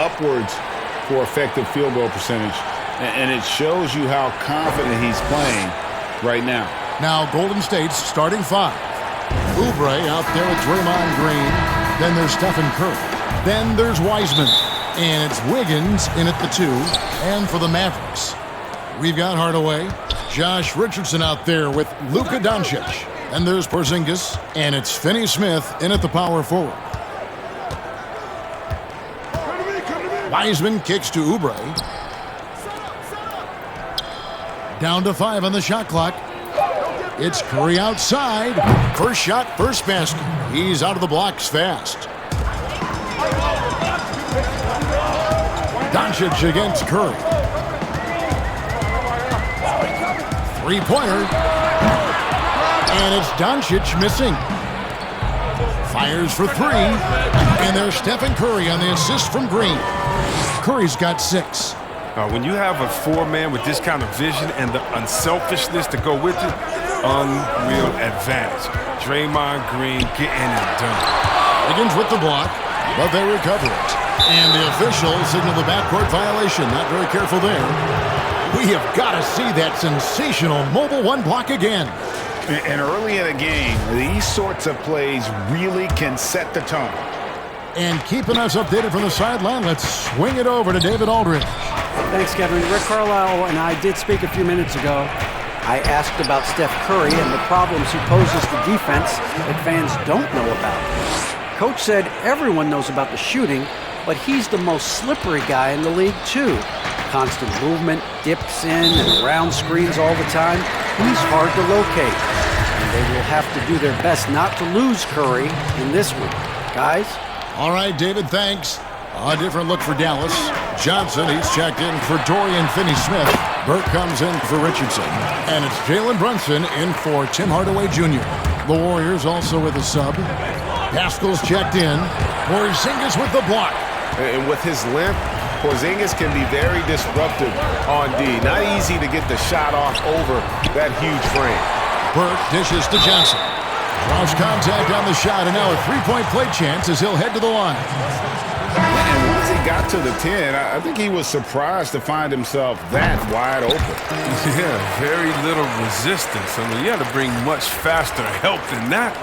upwards for effective field goal percentage. And it shows you how confident he's playing right now. Now Golden State's starting five. Oubre out there with Draymond Green. Then there's Stephen Curry. Then there's Wiseman. And it's Wiggins in at the 2. And for the Mavericks, we've got Hardaway. Josh Richardson out there with Luka Doncic. And there's Porzingis. And it's Finney-Smith in at the power forward. Wiseman kicks to Oubre. Down to 5 on the shot clock. It's Curry outside. First shot, first basket. He's out of the blocks fast. Doncic against Curry. Three-pointer. And it's Doncic missing. Fires for 3. And there's Stephen Curry on the assist from Green. Curry's got 6. When you have a four-man with this kind of vision and the unselfishness to go with it, unreal advantage. Draymond Green getting it done. Begins with the block, but they recover it. And the officials signal the backcourt violation. Not very careful there. We have got to see that sensational mobile one block again. And early in a game, these sorts of plays really can set the tone. And keeping us updated from the sideline, let's swing it over to David Aldridge. Thanks, Kevin. Rick Carlisle and I did speak a few minutes ago. I asked about Steph Curry and the problems he poses to defense that fans don't know about. Coach said everyone knows about the shooting, but he's the most slippery guy in the league, too. Constant movement, dips in and around screens all the time. He's hard to locate. And they will have to do their best not to lose Curry in this one. Guys? All right, David, thanks. A different look for Dallas. Johnson, he's checked in for Dorian Finney-Smith. Burke comes in for Richardson. And it's Jalen Brunson in for Tim Hardaway Jr. The Warriors also with a sub. Pascal's checked in. Porzingis with the block. And with his length, Porzingis can be very disruptive on D. Not easy to get the shot off over that huge frame. Burke dishes to Johnson. Draws contact on the shot, and now a three-point play chance as he'll head to the line. And once he got to the 10, I think he was surprised to find himself that wide open. Yeah, very little resistance. I mean, you had to bring much faster help than that.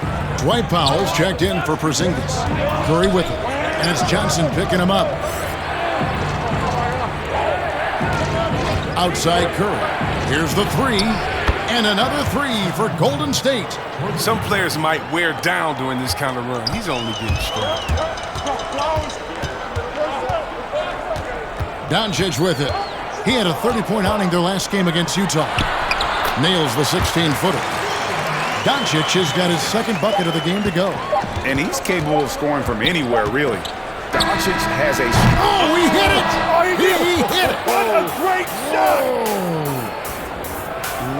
Dwight Powell's checked in for Porzingis. Curry with him, and it's Johnson picking him up. Outside Curry. Here's the 3. And another 3 for Golden State. Some players might wear down during this kind of run. He's only getting strong. Doncic with it. He had a 30-point outing their last game against Utah. Nails the 16-footer. Doncic has got his second bucket of the game to go. And he's capable of scoring from anywhere, really. Doncic has a... Oh, he hit it! He hit it! What a great shot!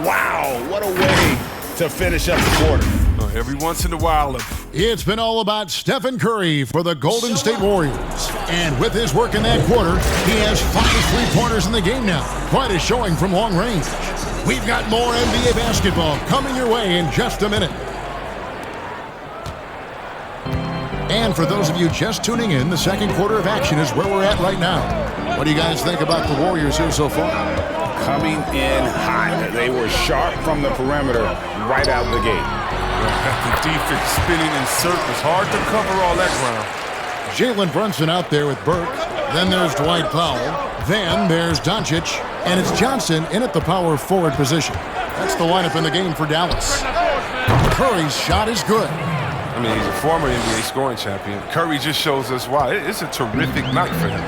Wow, what a way to finish up the quarter. Every once in a while. It's been all about Stephen Curry for the Golden State Warriors. And with his work in that quarter, he has 5 3-pointers in the game now. Quite a showing from long range. We've got more NBA basketball coming your way in just a minute. And for those of you just tuning in, the second quarter of action is where we're at right now. What do you guys think about the Warriors here so far? Coming in high. They were sharp from the perimeter right out the gate. The defense spinning in circles. Hard to cover all that ground. Jalen Brunson out there with Burke. Then there's Dwight Powell. Then there's Doncic. And it's Johnson in at the power forward position. That's the lineup in the game for Dallas. Curry's shot is good. I mean, he's a former NBA scoring champion. Curry just shows us why. It's a terrific night for him.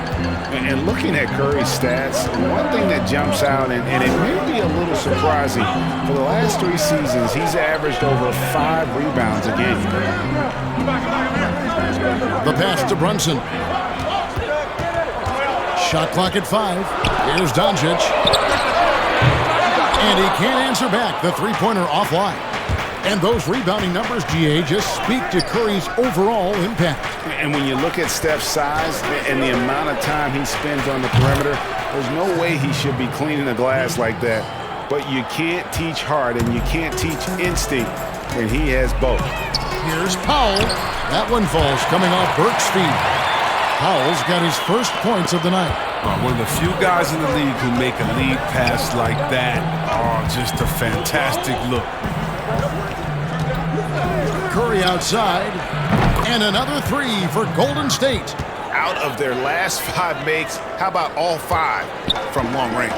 And looking at Curry's stats, one thing that jumps out, and it may be a little surprising, for the last 3 seasons, he's averaged over 5 rebounds a game. The pass to Brunson. Shot clock at 5. Here's Doncic. And he can't answer back. The three-pointer offline. And those rebounding numbers, GA, just speak to Curry's overall impact. And when you look at Steph's size and the amount of time he spends on the perimeter, there's no way he should be cleaning the glass like that. But you can't teach heart and you can't teach instinct, and he has both. Here's Powell. That one falls coming off Burke's feet. Powell's got his first points of the night. One of the few guys in the league who make a lead pass like that. Oh, just a fantastic look. Curry outside. And another three for Golden State. Out of their last 5 makes, how about all 5 from long range?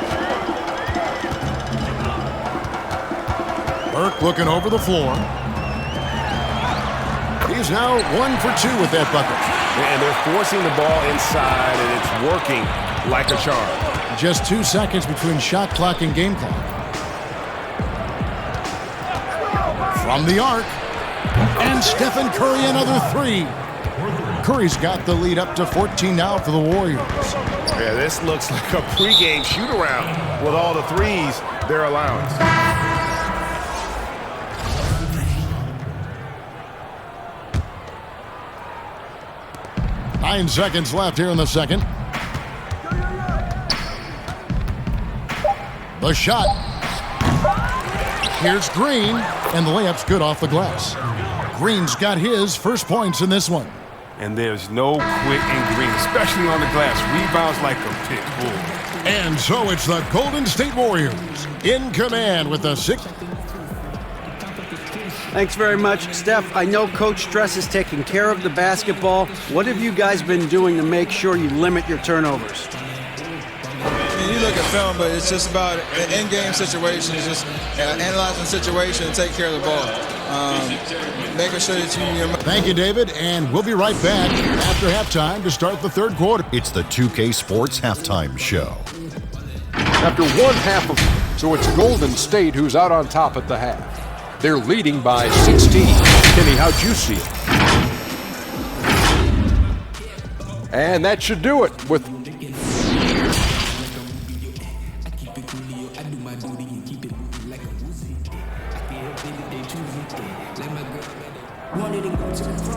Burke looking over the floor. He's now 1 for 2 with that bucket. And they're forcing the ball inside, and it's working like a charm. Just 2 seconds between shot clock and game clock. From the arc. And Stephen Curry, another 3. Curry's got the lead up to 14 now for the Warriors. Yeah, this looks like a pregame shoot-around with all the threes they're allowing. 9 seconds left here in the second. The shot. Here's Green, and the layup's good off the glass. Green's got his first points in this one. And there's no quit in Green, especially on the glass. Rebounds like a pit bull. And so it's the Golden State Warriors in command with the 6th. Thanks very much, Steph. I know Coach Stress is taking care of the basketball. What have you guys been doing to make sure you limit your turnovers? You look at film, but it's just about an in-game situation. It's just analyzing the situation and taking care of the ball. Making sure that you... Thank you, David, and we'll be right back after halftime to start the third quarter. It's the 2K Sports Halftime Show. After one half of... So it's Golden State who's out on top at the half. They're leading by 16. Kenny, how'd you see it? And that should do it with...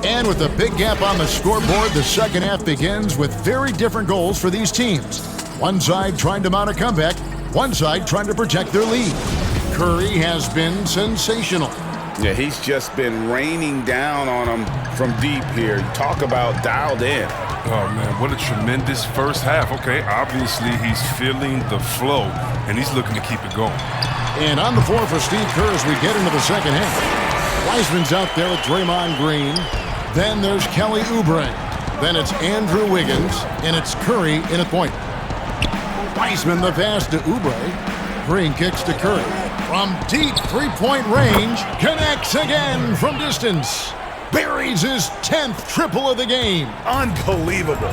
And with a big gap on the scoreboard, the second half begins with very different goals for these teams. One side trying to mount a comeback, one side trying to protect their lead. Curry has been sensational. Yeah, he's just been raining down on them from deep here. Talk about dialed in. Oh, man, what a tremendous first half. Okay, obviously he's feeling the flow, and he's looking to keep it going. And on the floor for Steve Kerr as we get into the second half. Wiseman's out there with Draymond Green. Then there's Kelly Oubre. Then it's Andrew Wiggins, and it's Curry in at point. Wiseman the pass to Oubre. Green kicks to Curry. From deep three-point range, connects again from distance. Buries his 10th triple of the game. Unbelievable.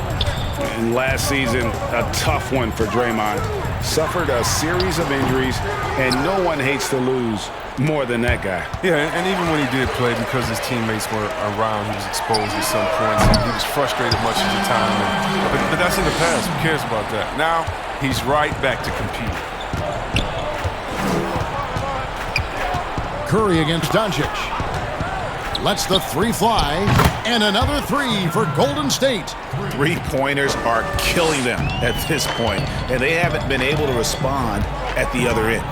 And last season, a tough one for Draymond. Suffered a series of injuries, and no one hates to lose more than that guy. Yeah, and even when he did play, because his teammates were around, he was exposed at some points. He was frustrated much of the time. But that's in the past. Who cares about that? Now, he's right back to competing. Curry against Doncic. Lets the three fly, and another three for Golden State. Three-pointers are killing them at this point, and they haven't been able to respond at the other end.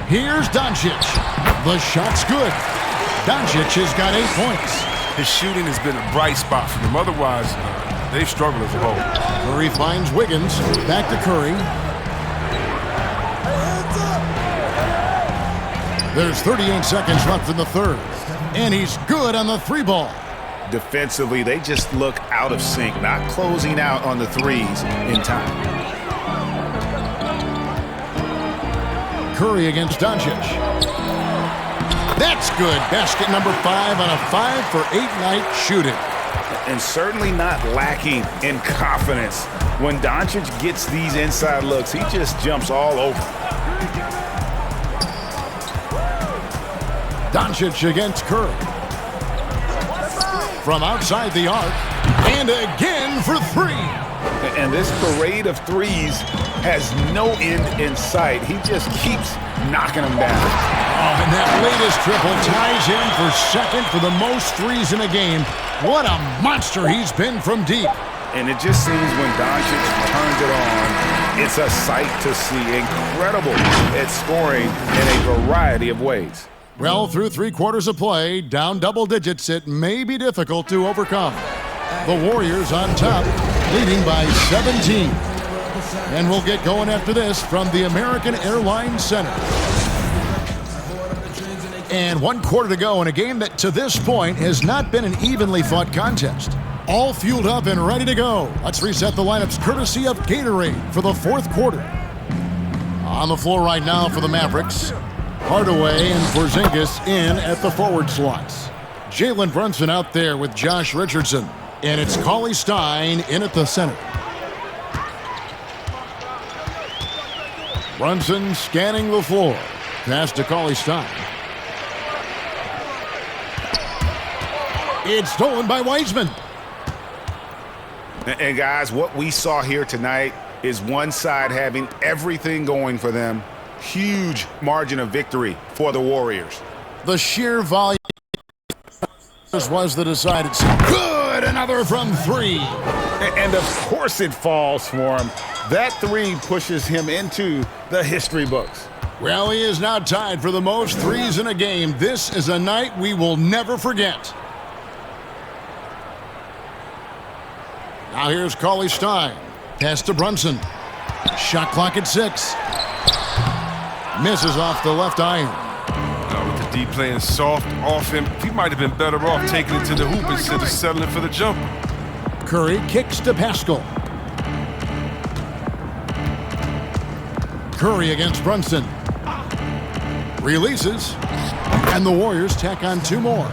Here's Doncic. The shot's good. Doncic has got 8 points. His shooting has been a bright spot for them. Otherwise, they've struggled as a whole. Curry finds Wiggins. Back to Curry. There's 38 seconds left in the third. And he's good on the three ball. Defensively, they just look out of sync, not closing out on the threes in time. Curry against Doncic. That's good. Basket number 5 on a 5-for-8 night shooting. And certainly not lacking in confidence. When Doncic gets these inside looks, he just jumps all over. Doncic against Curry. From outside the arc. And again for 3. And this parade of threes has no end in sight. He just keeps knocking them down. Oh, and that latest triple ties him for second for the most threes in a game. What a monster he's been from deep. And it just seems when Doncic turns it on, it's a sight to see. Incredible at scoring in a variety of ways. Well, through 3 quarters of play, down double digits, it may be difficult to overcome. The Warriors on top, leading by 17. And we'll get going after this from the American Airlines Center. And 1 quarter to go in a game that to this point has not been an evenly fought contest. All fueled up and ready to go. Let's reset the lineups courtesy of Gatorade for the 4th quarter. On the floor right now for the Mavericks, Hardaway and Porzingis in at the forward slots. Jalen Brunson out there with Josh Richardson. And it's Cauley Stein in at the center. Brunson scanning the floor. Pass to Cauley Stein. It's stolen by Wiseman. And guys, what we saw here tonight is one side having everything going for them. Huge margin of victory for the Warriors. The sheer volume was the decided. Good, another from 3. And of course it falls for him. That 3 pushes him into the history books. Well, he is now tied for the most threes in a game. This is a night we will never forget. Now here's Cauley Stein. Pass to Brunson. Shot clock at 6. Misses off the left iron. With the D playing soft off him, he might have been better off taking it to the hoop instead of settling for the jumper. Curry kicks to Pascal. Curry against Brunson. Releases. And the Warriors tack on 2 more.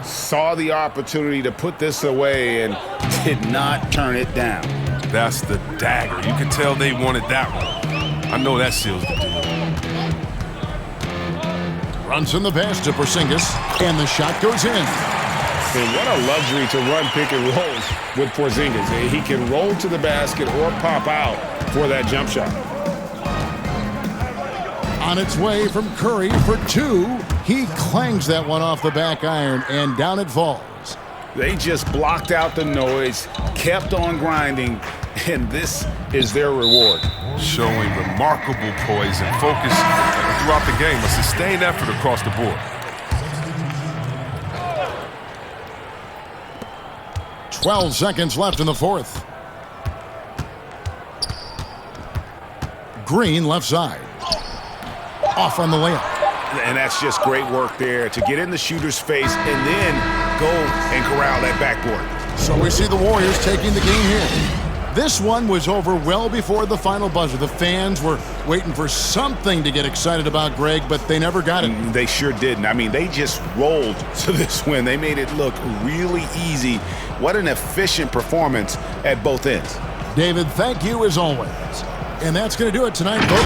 Saw the opportunity to put this away and did not turn it down. That's the dagger. You could tell they wanted that one. I know that seals the deal. Brunson the pass to Porzingis, and the shot goes in. And what a luxury to run pick and rolls with Porzingis. He can roll to the basket or pop out for that jump shot. On its way from Curry for 2. He clangs that one off the back iron, and down it falls. They just blocked out the noise, kept on grinding, and this is their reward. Showing remarkable poise and focus throughout the game. A sustained effort across the board. 12 seconds left in the 4th. Green left side. Off on the layup. And that's just great work there to get in the shooter's face and then go and corral that backboard. So we see the Warriors taking the game here. This one was over well before the final buzzer. The fans were waiting for something to get excited about, Greg, but they never got it. They sure didn't. I mean, they just rolled to this win. They made it look really easy. What an efficient performance at both ends. David, thank you as always. And that's going to do it tonight, folks.